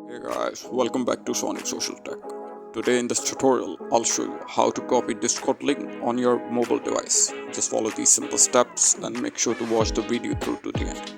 Hey guys, welcome back to Sonic Social Tech. Today in this tutorial, I'll show you how to copy Discord link on your mobile device. Just follow these simple steps and make sure to watch the video through to the end.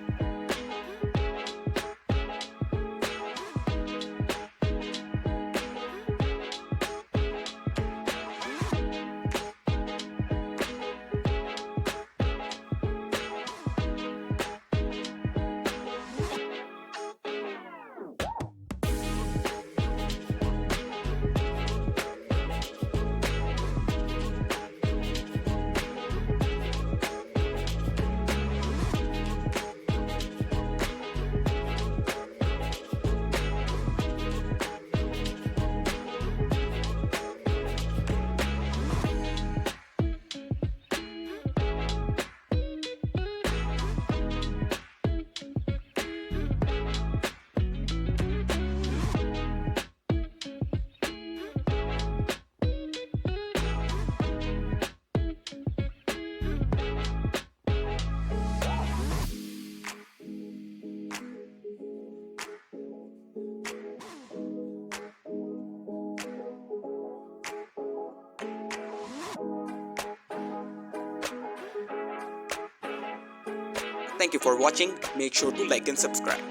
Thank you for watching. Make sure to like and subscribe.